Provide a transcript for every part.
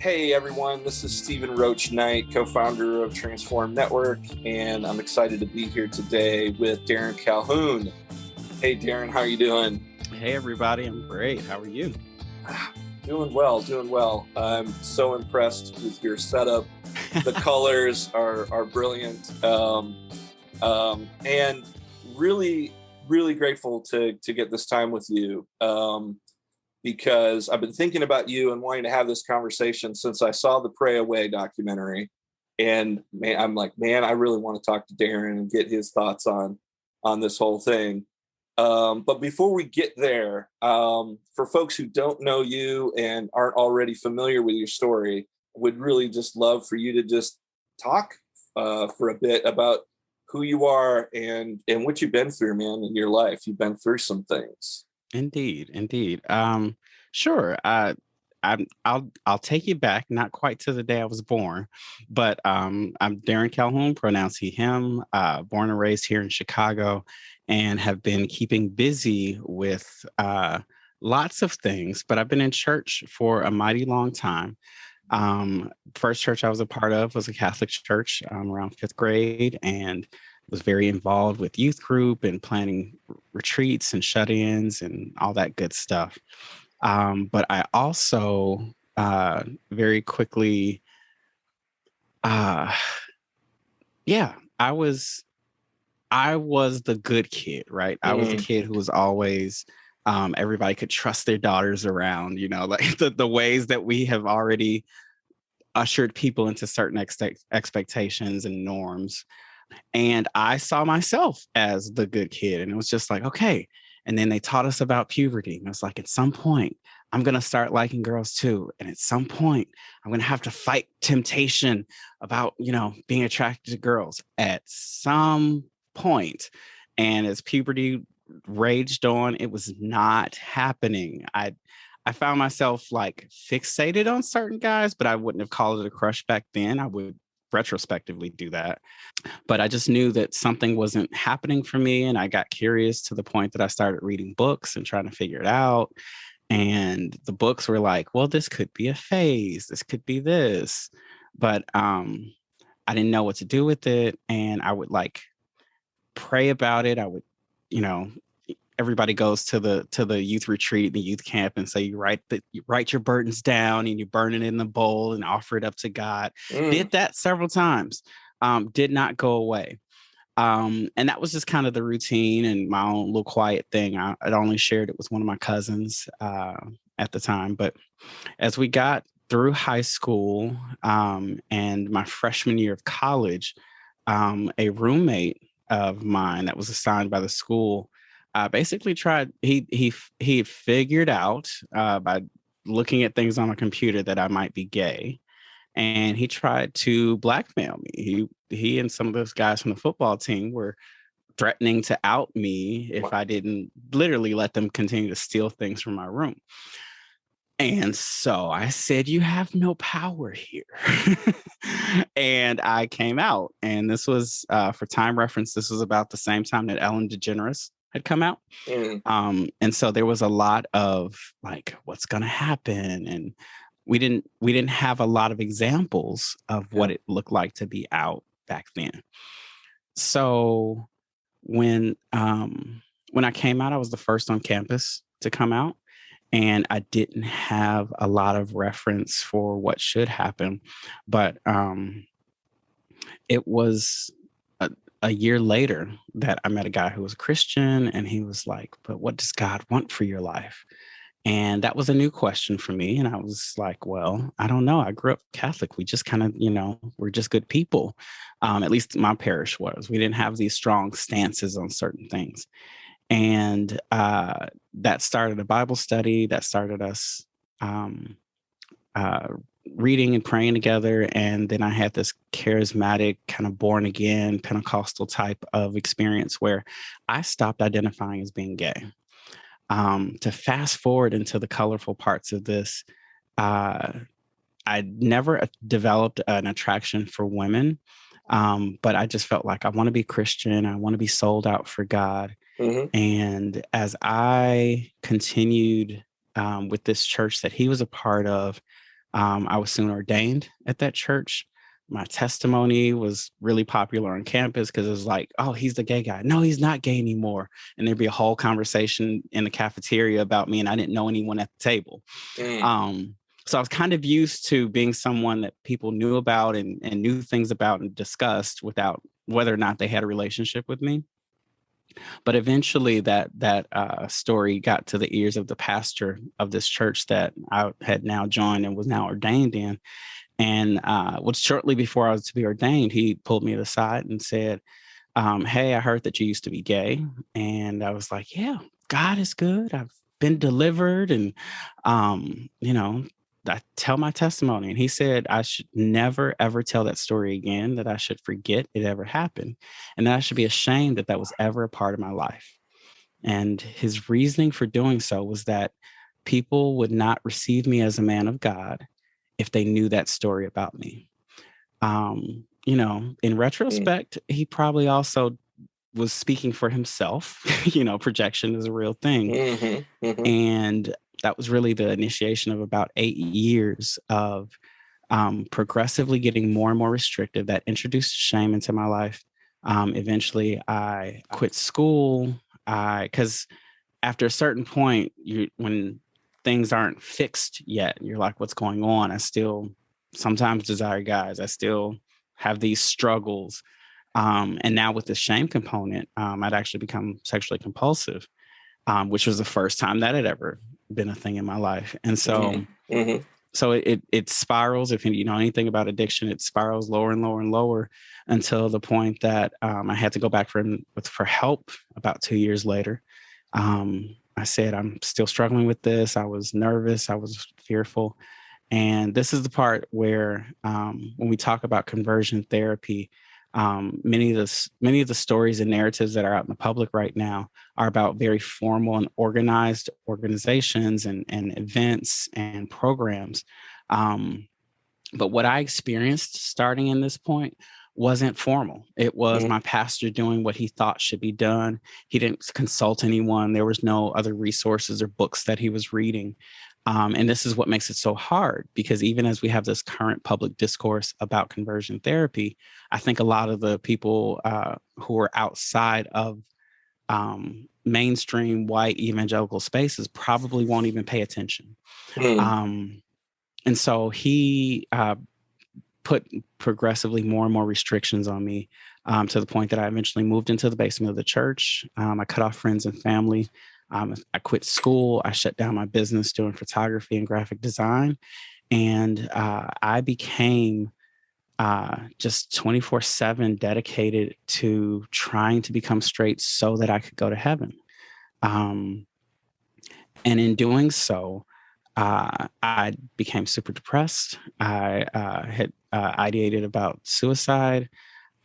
Hey everyone, this is Stephen Roach Knight, co-founder of Transform Network, and I'm excited to be here today with Darren Calhoun. Hey Darren, how are you doing? Hey everybody, I'm great. How are you? Doing well. I'm so impressed with your setup. The colors are brilliant, and really grateful to get this time with you. Because I've been thinking about you and wanting to have this conversation since I saw the Pray Away documentary. And man, I'm like, I really want to talk to Darren and get his thoughts on this whole thing. But before we get there, for folks who don't know you and aren't already familiar with your story, would really just love for you to just talk for a bit about who you are and what you've been through, man, in your life. You've been through some things. Indeed. Sure. I'll take you back, not quite to the day I was born, but I'm Darren Calhoun, pronounced he, him, born and raised here in Chicago, and have been keeping busy with lots of things. But I've been in church for a mighty long time. First church I was a part of was a Catholic church around fifth grade, and was very involved with youth group and planning retreats and shut-ins and all that good stuff. But I also very quickly, I was the good kid, right? I was the kid who was always, everybody could trust their daughters around, like the ways that we have already ushered people into certain expectations and norms. And I saw myself as the good kid. And it was just like, okay. And then they taught us about puberty. And it was like, at some point, I'm going to start liking girls too. And at some point, I'm going to have to fight temptation about, being attracted to girls at some point. And as puberty raged on, it was not happening. I found myself like fixated on certain guys, but I wouldn't have called it a crush back then. I would retrospectively do that. But I just knew that something wasn't happening for me. And I got curious to the point that I started reading books and trying to figure it out. And the books were like, well, this could be a phase. This could be this. But I didn't know what to do with it. And I would like pray about it. I would, everybody goes to the youth retreat, the youth camp, and so you write your burdens down and you burn it in the bowl and offer it up to God. Did that several times. Did not go away. And that was just kind of the routine and my own little quiet thing. I'd only shared it with one of my cousins at the time. But as we got through high school and my freshman year of college, a roommate of mine that was assigned by the school basically tried, he figured out by looking at things on a computer that I might be gay. And he tried to blackmail me. He and some of those guys from the football team were threatening to out me if I didn't literally let them continue to steal things from my room. And so I said, you have no power here. And I came out. And this was, for time reference, this was about the same time that Ellen DeGeneres had come out. And so there was a lot of like, what's going to happen? And we didn't have a lot of examples of what it looked like to be out back then. So when I came out, I was the first on campus to come out. And I didn't have a lot of reference for what should happen. But it was a year later that I met a guy who was a Christian, and he was like, but what does God want for your life? And that was a new question for me. And I was like, well, I don't know. I grew up Catholic. We just kind of, we're just good people. At least my parish was. We didn't have these strong stances on certain things. And that started a Bible study. That started us reading and praying together. And then I had this charismatic, kind of born again, Pentecostal type of experience where I stopped identifying as being gay. To fast forward into the colorful parts of this, I never developed an attraction for women, but I just felt like I want to be Christian. I want to be sold out for God. And as I continued with this church that he was a part of, I was soon ordained at that church. My testimony was really popular on campus because it was like, oh, he's the gay guy. No, he's not gay anymore. And there'd be a whole conversation in the cafeteria about me, and I didn't know anyone at the table. So I was kind of used to being someone that people knew about and knew things about and discussed without whether or not they had a relationship with me. But eventually that story got to the ears of the pastor of this church that I had now joined and was now ordained in. And shortly before I was to be ordained, he pulled me aside and said, hey, I heard that you used to be gay. And I was like, yeah, God is good. I've been delivered. And, I tell my testimony. And he said, I should never, ever tell that story again, that I should forget it ever happened. And that I should be ashamed that that was ever a part of my life. And his reasoning for doing so was that people would not receive me as a man of God if they knew that story about me. In retrospect, he probably also was speaking for himself. Projection is a real thing. And that was really the initiation of about 8 years of progressively getting more and more restrictive. That introduced shame into my life. Eventually, I quit school because after a certain point, when things aren't fixed yet, you're like, what's going on? I still sometimes desire guys. I still have these struggles. And now with the shame component, I'd actually become sexually compulsive, which was the first time that had ever been a thing in my life. And so, so it spirals. If you know anything about addiction, it spirals lower and lower and lower until the point that I had to go back for help about 2 years later. I said, I'm still struggling with this. I was nervous. I was fearful. And this is the part where when we talk about conversion therapy, many of the stories and narratives that are out in the public right now are about very formal and organized organizations and events and programs. But what I experienced starting in this point wasn't formal. It was my pastor doing what he thought should be done. He didn't consult anyone. There was no other resources or books that he was reading. And this is what makes it so hard, because even as we have this current public discourse about conversion therapy, I think a lot of the people who are outside of mainstream white evangelical spaces probably won't even pay attention. And so he put progressively more and more restrictions on me to the point that I eventually moved into the basement of the church. I cut off friends and family. I quit school. I shut down my business doing photography and graphic design. And I became just 24/7 dedicated to trying to become straight so that I could go to heaven. And in doing so, I became super depressed. I had ideated about suicide.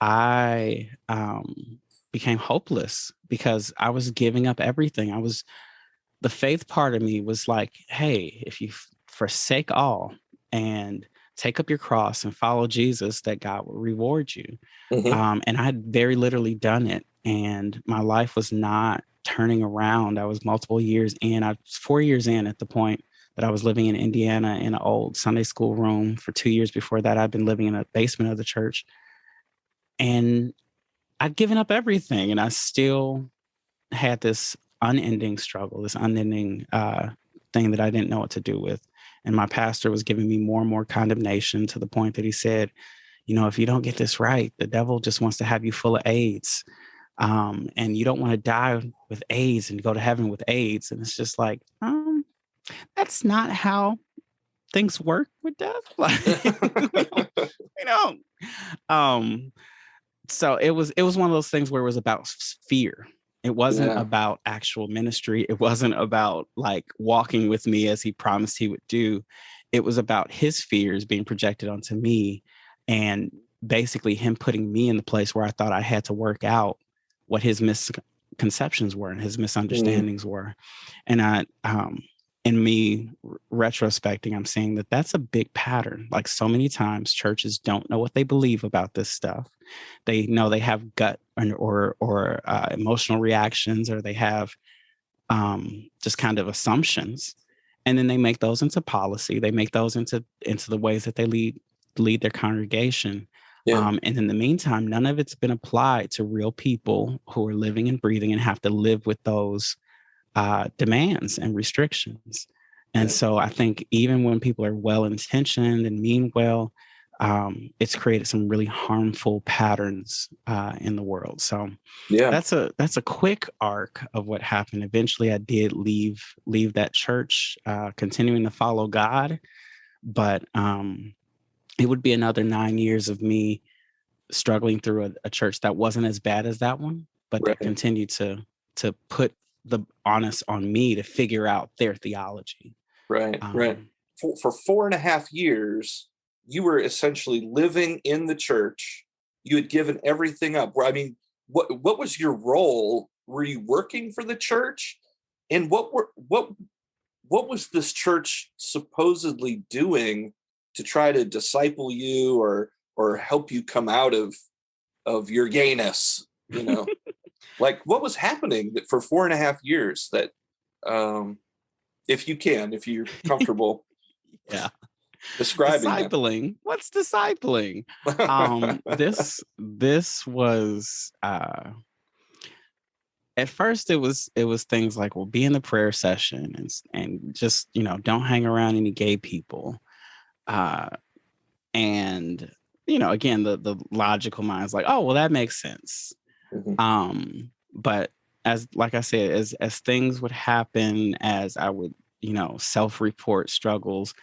I became hopeless because I was giving up everything. The faith part of me was like, hey, if you forsake all and take up your cross and follow Jesus, that God will reward you. And I had very literally done it. And my life was not turning around. I was multiple years in. I was 4 years in at the point that I was living in Indiana in an old Sunday school room. For 2 years before that, I'd been living in a basement of the church. And I'd given up everything, and I still had this unending struggle, this unending thing that I didn't know what to do with. And my pastor was giving me more and more condemnation to the point that he said, if you don't get this right, the devil just wants to have you full of AIDS. And you don't want to die with AIDS and go to heaven with AIDS. And it's just like, that's not how things work with death. Like, we don't. So it was one of those things where it was about fear. It wasn't about actual ministry. It wasn't about like walking with me as he promised he would do. It was about his fears being projected onto me, and basically him putting me in the place where I thought I had to work out what his misconceptions were and his misunderstandings were. And in me retrospecting, I'm seeing that that's a big pattern. Like, so many times churches don't know what they believe about this stuff. They know they have gut or emotional reactions, or they have just kind of assumptions. And then they make those into policy. They make those into the ways that they lead their congregation. Yeah. And in the meantime, none of it's been applied to real people who are living and breathing and have to live with those demands and restrictions. And so I think even when people are well-intentioned and mean well, it's created some really harmful patterns in the world. So that's a quick arc of what happened. Eventually, I did leave that church, continuing to follow God, but it would be another 9 years of me struggling through a church that wasn't as bad as that one, but that continued to put the onus on me to figure out their theology. Right. For 4.5 years, you were essentially living in the church. You had given everything up. I mean, what was your role? Were you working for the church? And what was this church supposedly doing to try to disciple you or help you come out of your gayness? You know, like what was happening for 4.5 years that, if you're comfortable describing discipling that. What's discipling? This was at first it was things like, well, be in the prayer session and just, don't hang around any gay people, and again, the logical mind is like, oh well, that makes sense. But like I said, as things would happen, as I would self-report struggles,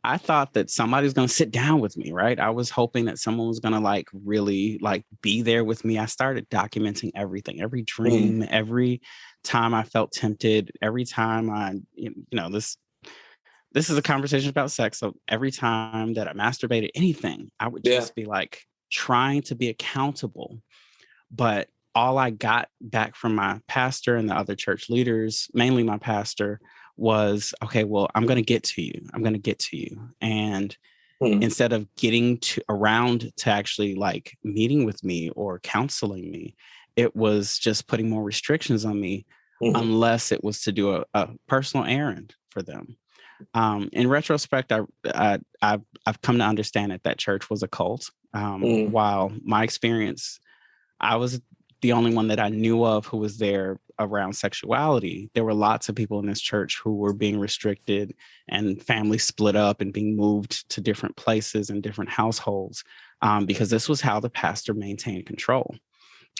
I thought that somebody's going to sit down with me, right? I was hoping that someone was going to really be there with me. I started documenting everything, every dream, every time I felt tempted, every time this is a conversation about sex. So every time that I masturbated, anything, I would just be trying to be accountable. But all I got back from my pastor and the other church leaders, mainly my pastor, was, okay, well, I'm going to get to you. I'm going to get to you. And instead of getting around to actually meeting with me or counseling me, it was just putting more restrictions on me, unless it was to do a personal errand for them. In retrospect, I've come to understand that church was a cult. While my experience, I was the only one that I knew of who was there around sexuality. There were lots of people in this church who were being restricted and families split up and being moved to different places and different households, because this was how the pastor maintained control.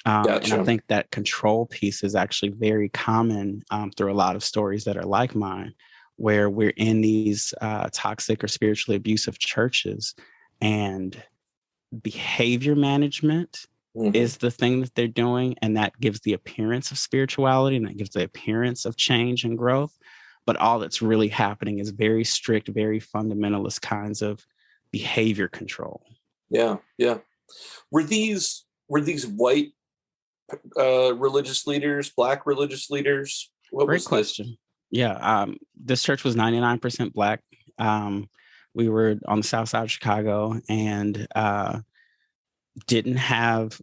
And I think that control piece is actually very common through a lot of stories that are like mine, where we're in these toxic or spiritually abusive churches, and behavior management is the thing that they're doing, and that gives the appearance of spirituality and that gives the appearance of change and growth. But all that's really happening is very strict, very fundamentalist kinds of behavior control. Yeah. Were these white religious leaders, Black religious leaders? Great question. Yeah, this church was 99% Black. We were on the south side of Chicago, and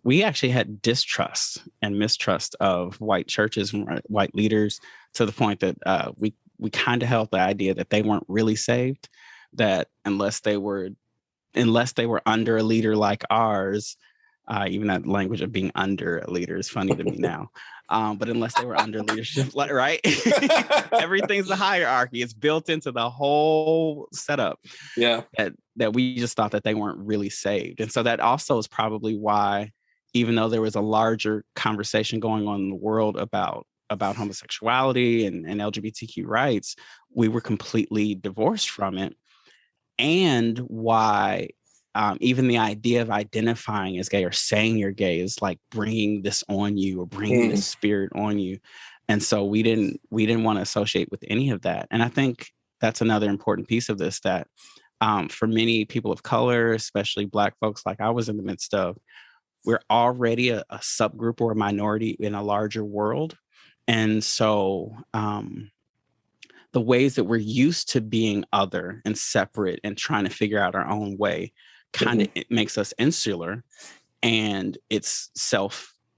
we actually had distrust and mistrust of white churches and white leaders, to the point that we kind of held the idea that they weren't really saved, that unless they were under a leader like ours, even that language of being under a leader is funny to me now. But unless they were under leadership, right? Everything's a hierarchy. It's built into the whole setup. Yeah. That we just thought that they weren't really saved. And so that also is probably why, even though there was a larger conversation going on in the world about homosexuality and LGBTQ rights, we were completely divorced from it. And why even the idea of identifying as gay or saying you're gay is like bringing this on you or bringing this spirit on you. And so we didn't want to associate with any of that. And I think that's another important piece of this, that for many people of color, especially Black folks like I was in the midst of, we're already a subgroup or a minority in a larger world. And so the ways that we're used to being other and separate and trying to figure out our own way kind of it makes us insular, and it's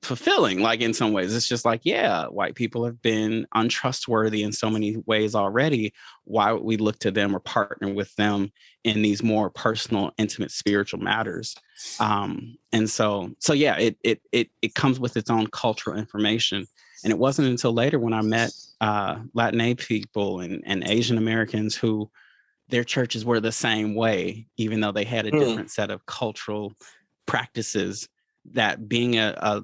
fulfilling. Like in some ways, it's just like, yeah, white people have been untrustworthy in so many ways already. Why would we look to them or partner with them in these more personal, intimate, spiritual matters? And so yeah, it comes with its own cultural information. And it wasn't until later when I met Latin people and Asian Americans who their churches were the same way, even though they had a different set of cultural practices, that being a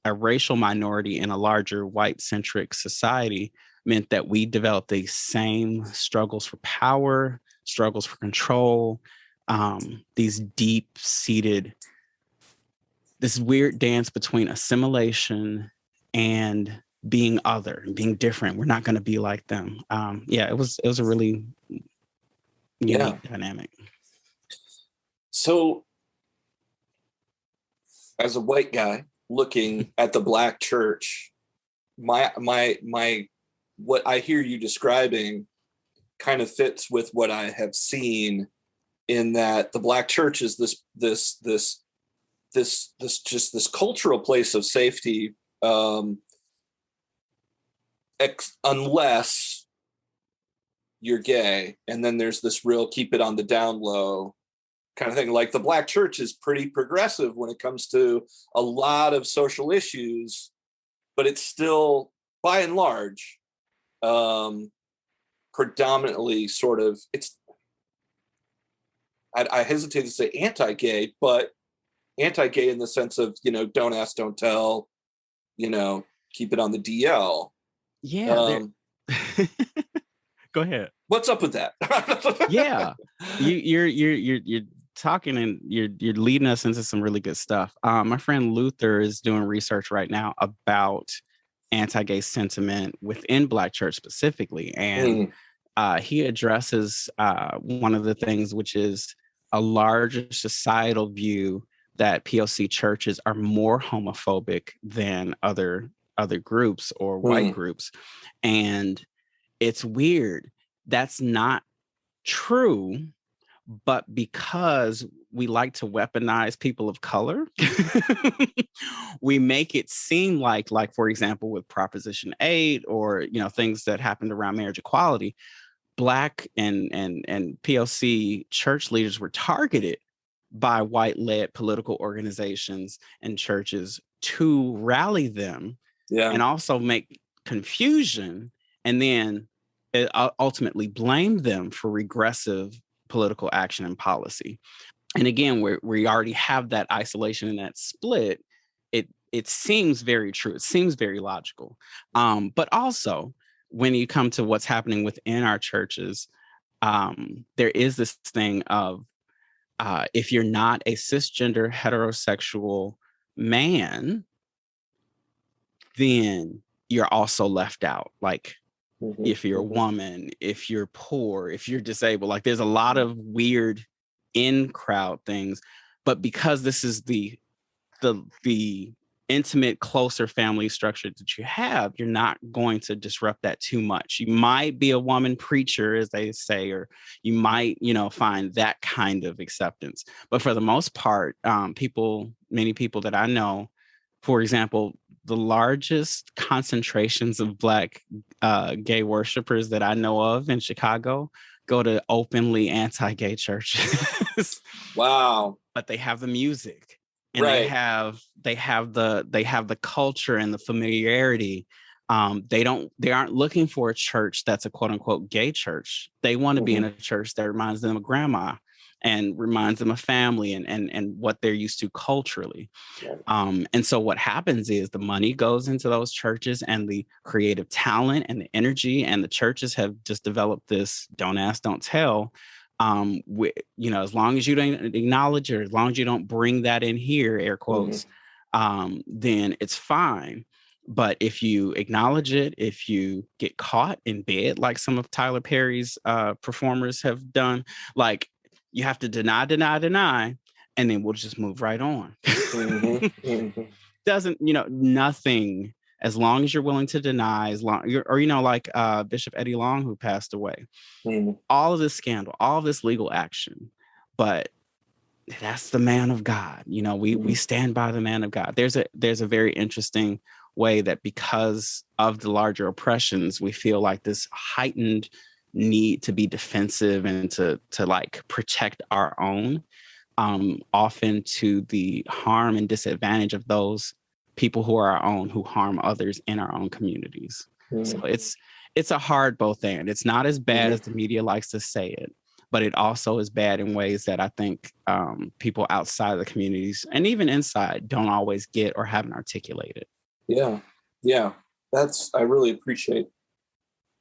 racial minority in a larger white-centric society meant that we developed these same struggles for power, struggles for control, these deep-seated, this weird dance between assimilation and being other and being different. We're not going to be like them. It was a really unique dynamic. So as a white guy looking at the Black church, my what I hear you describing kind of fits with what I have seen, in that the Black church is this cultural place of safety, unless you're gay, and then there's this real keep it on the down low kind of thing. Like the Black church is pretty progressive when it comes to a lot of social issues, but it's still, by and large, predominantly sort of, it's, I hesitate to say anti-gay, but anti-gay in the sense of, don't ask, don't tell, keep it on the DL. Yeah. Go ahead. What's up with that? Yeah, you're talking and you're leading us into some really good stuff. My friend Luther is doing research right now about anti-gay sentiment within Black church specifically, and he addresses one of the things, which is a larger societal view that POC churches are more homophobic than other groups or white groups, and it's weird. That's not true, but because we like to weaponize people of color, we make it seem like, for example, with Proposition 8 or, things that happened around marriage equality, Black and POC church leaders were targeted by white-led political organizations and churches to rally them and also make confusion, and then ultimately blame them for regressive political action and policy. And again, we already have that isolation and that split. It seems very true. It seems very logical. But also, when you come to what's happening within our churches, there is this thing of if you're not a cisgender heterosexual man, then you're also left out. Like, if you're a woman, if you're poor, if you're disabled, like there's a lot of weird in-crowd things. But because this is the intimate, closer family structure that you have, you're not going to disrupt that too much. You might be a woman preacher, as they say, or you might, find that kind of acceptance. But for the most part, many people that I know, for example, the largest concentrations of Black gay worshipers that I know of in Chicago go to openly anti-gay churches. Wow. But they have the music, and they have the culture and the familiarity. They aren't looking for a church that's a quote unquote gay church. They want to be in a church that reminds them of grandma and reminds them of family and what they're used to culturally. And so what happens is the money goes into those churches and the creative talent and the energy, and the churches have just developed this don't ask, don't tell. As long as you don't acknowledge it, or as long as you don't bring that in here, air quotes, then it's fine. But if you acknowledge it, if you get caught in bed, like some of Tyler Perry's performers have done, like, you have to deny, and then we'll just move right on. Doesn't, nothing, as long as you're willing to deny, like Bishop Eddie Long, who passed away, all of this scandal, all of this legal action, but that's the man of God. You know, we stand by the man of God. There's a very interesting way that because of the larger oppressions, we feel like this heightened need to be defensive and to like protect our own, often to the harm and disadvantage of those people who are our own, who harm others in our own communities. So it's a hard both and. It's not as bad as the media likes to say it, but it also is bad in ways that I think people outside of the communities and even inside don't always get or haven't articulated. Yeah. I really appreciate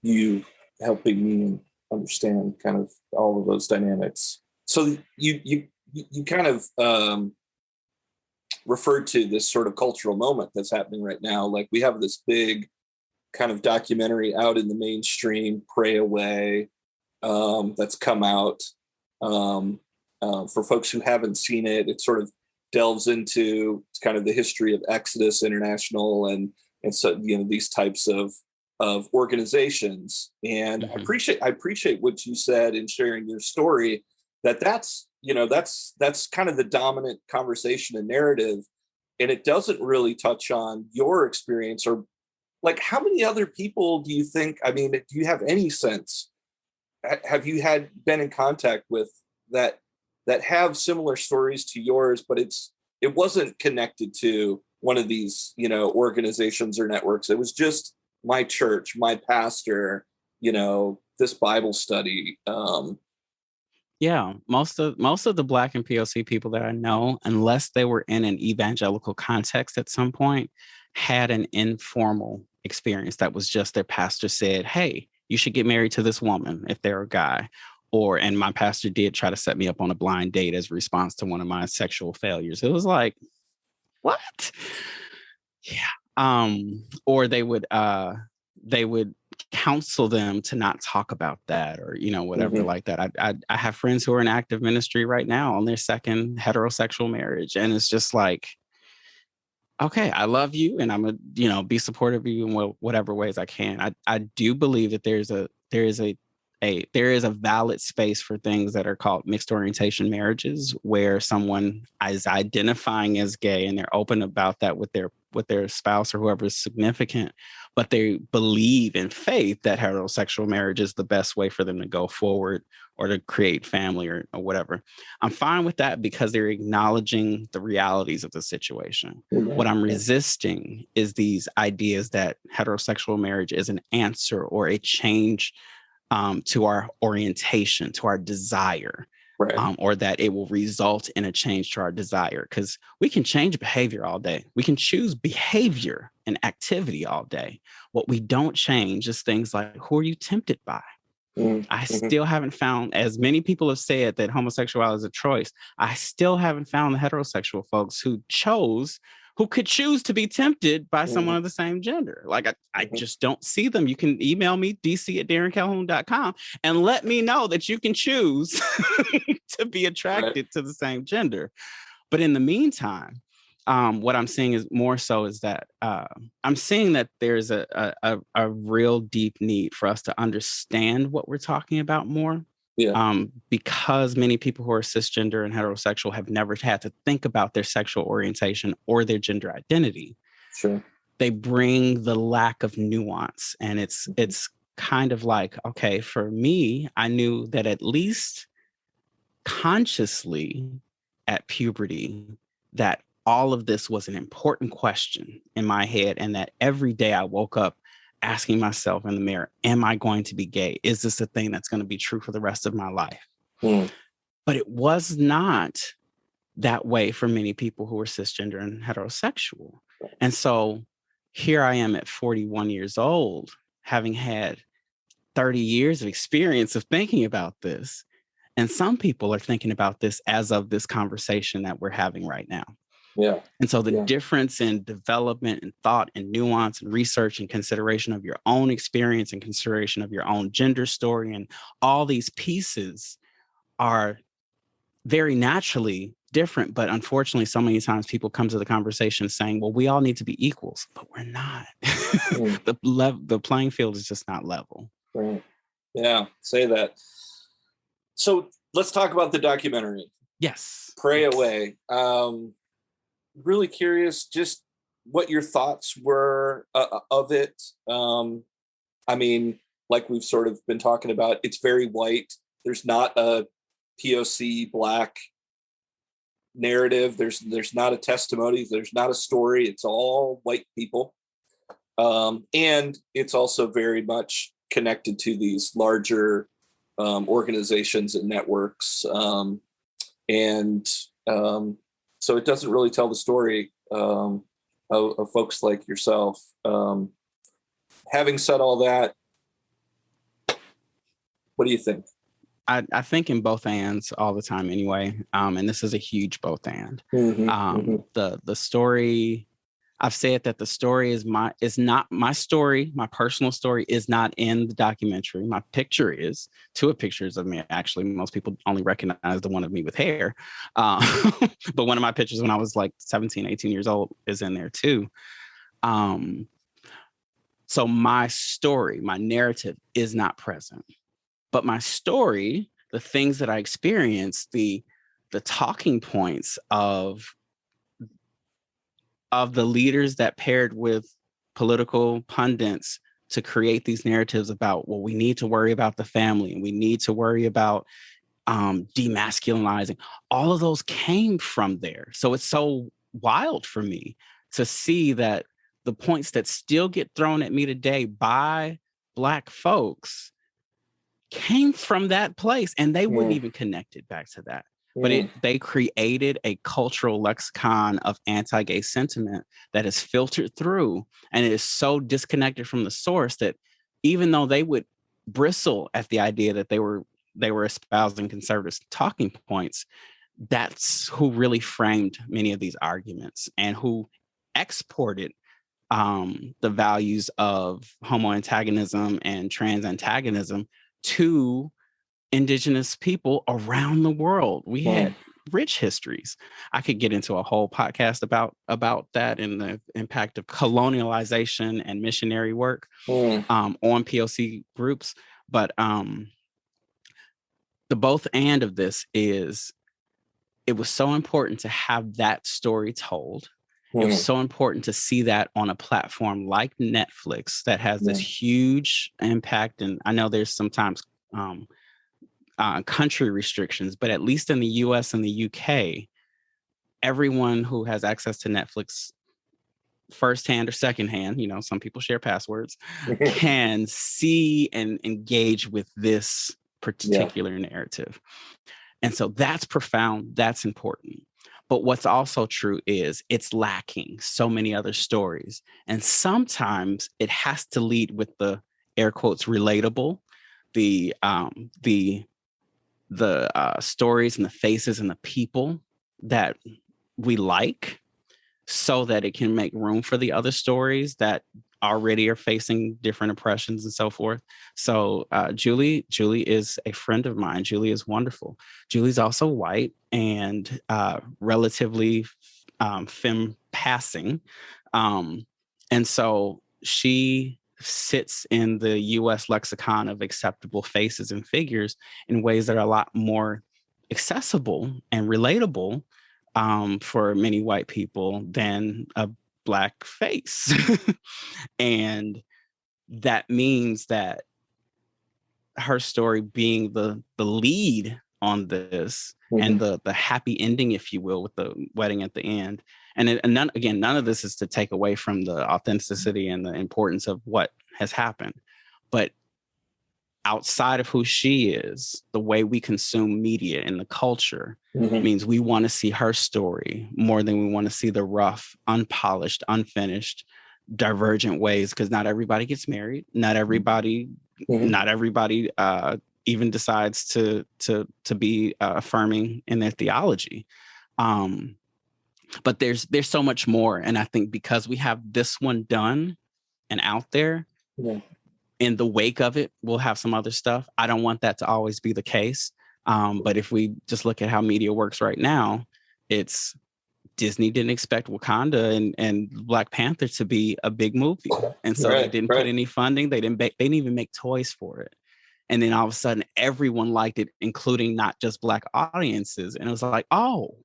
you helping me understand kind of all of those dynamics. So you kind of referred to this sort of cultural moment that's happening right now. Like we have this big kind of documentary out in the mainstream, Pray Away, that's come out. For folks who haven't seen it, it sort of delves into kind of the history of Exodus International and so, you know, these types of organizations. And I appreciate what you said in sharing your story, that's kind of the dominant conversation and narrative. And it doesn't really touch on your experience, or like, how many other people do you think, I mean, do you have any sense, have you been in contact with that have similar stories to yours, but it wasn't connected to one of these, you know, organizations or networks? It was just my church, my pastor, you know, this Bible study. Yeah, most of the Black and POC people that I know, unless they were in an evangelical context at some point, had an informal experience that was just their pastor said, hey, you should get married to this woman if they're a guy. And my pastor did try to set me up on a blind date as a response to one of my sexual failures. It was like, what? Yeah. Or they would counsel them to not talk about that, or, you know, whatever like that. I have friends who are in active ministry right now on their second heterosexual marriage. And it's just like, okay, I love you and I'm be supportive of you in whatever ways I can. I do believe that there is a valid space for things that are called mixed orientation marriages, where someone is identifying as gay and they're open about that with their spouse or whoever is significant, but they believe in faith that heterosexual marriage is the best way for them to go forward or to create family or whatever. I'm fine with that because they're acknowledging the realities of the situation. What I'm resisting is these ideas that heterosexual marriage is an answer or a change to our orientation, to our desire, or that it will result in a change to our desire. Because we can change behavior all day. We can choose behavior and activity all day. What we don't change is things like, who are you tempted by? I still haven't found, as many people have said that homosexuality is a choice, I still haven't found the heterosexual folks who could choose to be tempted by someone of the same gender. Like, I just don't see them. You can email me, dc@darrencalhoun.com, and let me know that you can choose to be attracted to the same gender. But in the meantime, what I'm seeing is more so is that I'm seeing that there's a real deep need for us to understand what we're talking about more. Because many people who are cisgender and heterosexual have never had to think about their sexual orientation or their gender identity. Sure. They bring the lack of nuance. And it's kind of like, okay, for me, I knew that at least consciously at puberty, that all of this was an important question in my head, and that every day I woke up asking myself in the mirror, am I going to be gay? Is this a thing that's going to be true for the rest of my life? But it was not that way for many people who were cisgender and heterosexual. And so here I am at 41 years old, having had 30 years of experience of thinking about this. And some people are thinking about this as of this conversation that we're having right now. And so the difference in development and thought and nuance and research and consideration of your own experience and consideration of your own gender story and all these pieces are very naturally different. But unfortunately, so many times people come to the conversation saying, well, we all need to be equals, but we're not. The playing field is just not level. Right. Yeah, say that. So let's talk about the documentary. Yes. Pray Away. Really curious just what your thoughts were of it. I mean, like we've sort of been talking about, it's very white. There's not a POC Black narrative. There's not a testimony. There's not a story. It's all white people. And it's also very much connected to these larger organizations and networks. And so it doesn't really tell the story of folks like yourself. Having said all that, what do you think? I think in both ands all the time anyway. And this is a huge both and. The story, I've said that the story is not my story. My personal story is not in the documentary. My picture is. Two of pictures of me. Actually, most people only recognize the one of me with hair. But one of my pictures when I was like 17, 18 years old is in there too. So my story, my narrative is not present. But my story, the things that I experienced, the talking points of the leaders that paired with political pundits to create these narratives about, well, we need to worry about the family and we need to worry about demasculinizing. All of those came from there. So it's so wild for me to see that the points that still get thrown at me today by Black folks came from that place, and they wouldn't even connect it back to that. But they created a cultural lexicon of anti-gay sentiment that is filtered through, and it is so disconnected from the source that even though they would bristle at the idea that they were espousing conservative talking points, that's who really framed many of these arguments and who exported the values of homo antagonism and trans antagonism to Indigenous people around the world. We had rich histories. I could get into a whole podcast about that and the impact of colonialization and missionary work on POC groups. But the both and of this is, it was so important to have that story told. It was so important to see that on a platform like Netflix that has this huge impact. And I know there's sometimes country restrictions, but at least in the US and the UK, everyone who has access to Netflix firsthand or secondhand, some people share passwords, can see and engage with this particular narrative. And so that's profound. That's important. But what's also true is it's lacking so many other stories. And sometimes it has to lead with the air quotes relatable, the stories and the faces and the people that we like, so that it can make room for the other stories that already are facing different oppressions and so forth. So Julie is a friend of mine. Julie is wonderful. Julie's also white and relatively femme passing. And so she sits in the US lexicon of acceptable faces and figures in ways that are a lot more accessible and relatable for many white people than a Black face. And that means that her story being the lead on this and the happy ending, if you will, with the wedding at the end. And none of this is to take away from the authenticity and the importance of what has happened. But outside of who she is, the way we consume media and the culture means we want to see her story more than we want to see the rough, unpolished, unfinished, divergent ways, because not everybody gets married. Not everybody even decides to be affirming in their theology. But there's so much more. And I think because we have this one done and out there, in the wake of it, we'll have some other stuff. I don't want that to always be the case. But if we just look at how media works right now, it's Disney didn't expect Wakanda and Black Panther to be a big movie. And so they didn't put any funding. They didn't even make toys for it. And then all of a sudden, everyone liked it, including not just Black audiences. And it was like, oh,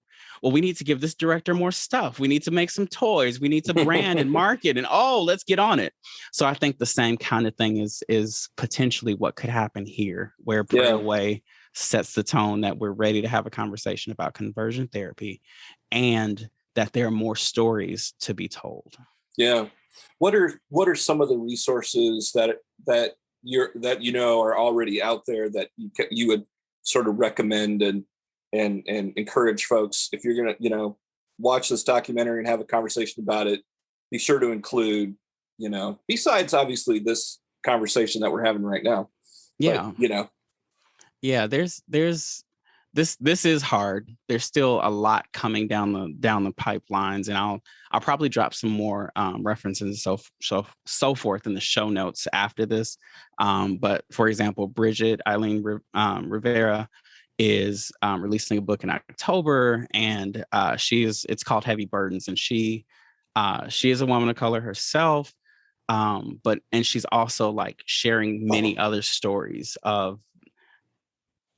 well, we need to give this director more stuff. We need to make some toys. We need to brand and market. And let's get on it. So I think the same kind of thing is potentially what could happen here, where Pray Away sets the tone that we're ready to have a conversation about conversion therapy, and that there are more stories to be told. Yeah. What are some of the resources that are already out there that you would sort of recommend and encourage folks, if you're going to, watch this documentary and have a conversation about it, be sure to include, besides obviously this conversation that we're having right now. Yeah. But, yeah, there's this is hard. There's still a lot coming down the pipelines, and I'll probably drop some more references and so forth in the show notes after this. But for example, Eileen Rivera is releasing a book in October, and it's called Heavy Burdens, and she is a woman of color herself, and she's also like sharing many other stories of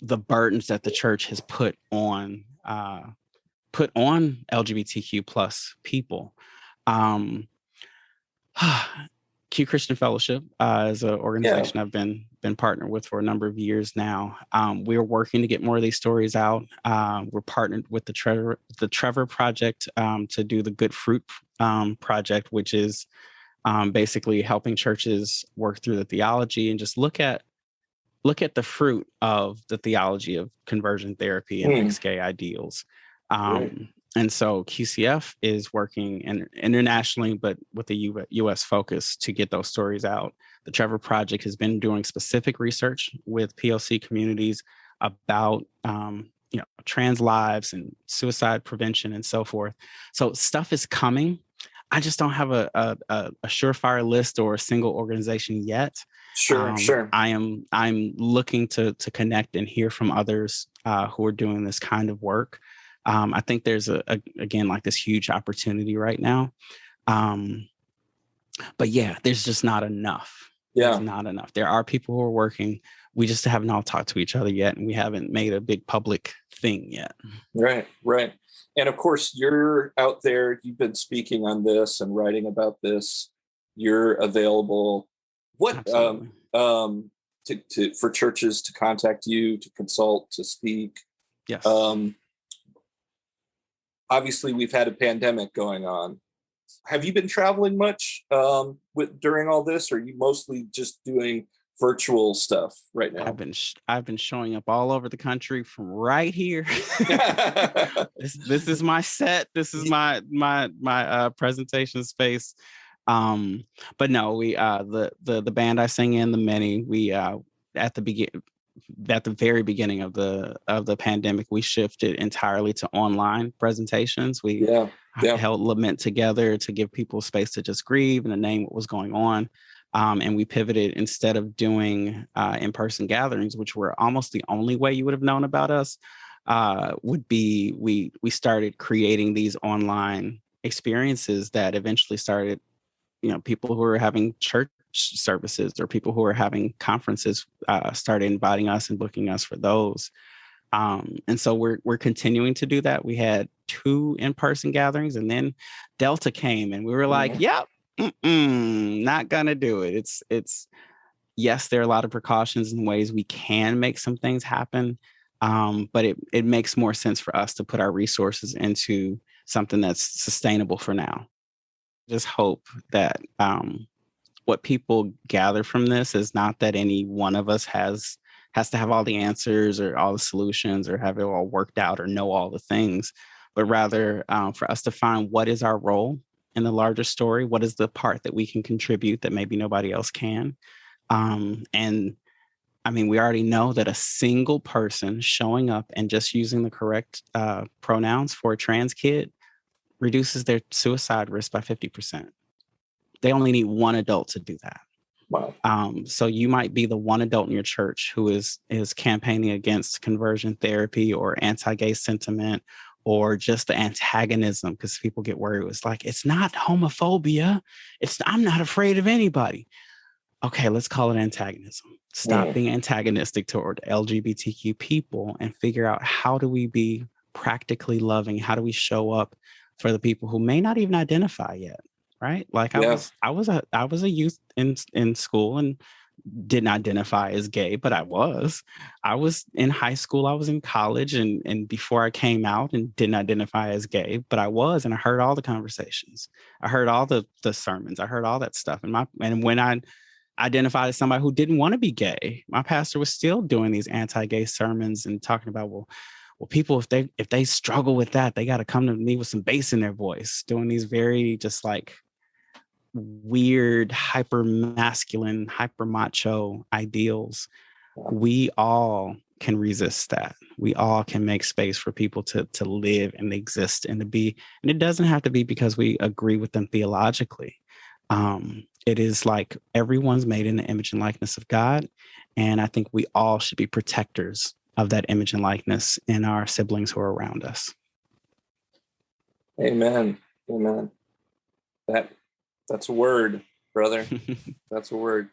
the burdens that the church has put on LGBTQ plus people. Q Christian Fellowship is an organization I've been partnered with for a number of years now. We're working to get more of these stories out. We're partnered with the Trevor Project to do the Good Fruit Project, which is basically helping churches work through the theology and just look at the fruit of the theology of conversion therapy and mixed gay ideals. And so QCF is working internationally, but with a U.S. focus to get those stories out. The Trevor Project has been doing specific research with POC communities about trans lives and suicide prevention and so forth. So stuff is coming. I just don't have a surefire list or a single organization yet. Sure. I'm looking to connect and hear from others who are doing this kind of work. I think there's again like this huge opportunity right now. But yeah, there's just not enough. Yeah. There's not enough. There are people who are working. We just haven't all talked to each other yet, and we haven't made a big public thing yet. Right. And of course, you're out there. You've been speaking on this and writing about this. You're available. What for churches to contact you, to consult, to speak? Yes. Obviously, we've had a pandemic going on. Have you been traveling much during all this, or are you mostly just doing virtual stuff right now? I've been showing up all over the country from right here. This is my set. This is my presentation space. But no, we the band I sing in, the Many, we at the very beginning of the pandemic, we shifted entirely to online presentations. We held Lament together to give people space to just grieve and to name what was going on. And we pivoted, instead of doing in-person gatherings, which were almost the only way you would have known about us, we started creating these online experiences that eventually started, people who were having church services or people who were having conferences started inviting us and booking us for those. And so we're continuing to do that. We had 2 in-person gatherings, and then Delta came, and we were like, yep, not gonna do it. It's yes, there are a lot of precautions and ways we can make some things happen. But it makes more sense for us to put our resources into something that's sustainable for now. Just hope that what people gather from this is not that any one of us has to have all the answers or all the solutions or have it all worked out or know all the things, but rather for us to find what is our role in the larger story, what is the part that we can contribute that maybe nobody else can. And I mean, we already know that a single person showing up and just using the correct pronouns for a trans kid reduces their suicide risk by 50%. They only need one adult to do that. Wow. So you might be the one adult in your church who is campaigning against conversion therapy or anti-gay sentiment or just the antagonism, because people get worried. It's like, it's not homophobia. I'm not afraid of anybody. okay, let's call it antagonism. Stop being antagonistic toward LGBTQ people and figure out, how do we be practically loving? How do we show up for the people who may not even identify yet? Right? Like I was a youth in school and didn't identify as gay, but I was in high school, I was in college, and before I came out, and didn't identify as gay, but I was, and I heard all the conversations. I heard all the sermons. I heard all that stuff. And when I identified as somebody who didn't want to be gay, my pastor was still doing these anti-gay sermons and talking about, well, people, if they struggle with that, they got to come to me with some bass in their voice, doing these very just like weird, hyper masculine, hyper macho ideals. We all can resist that. We all can make space for people to live and exist and to be. And it doesn't have to be because we agree with them theologically. It is like everyone's made in the image and likeness of God. And I think we all should be protectors of that image and likeness in our siblings who are around us. Amen. Amen. That's a word, brother. That's a word.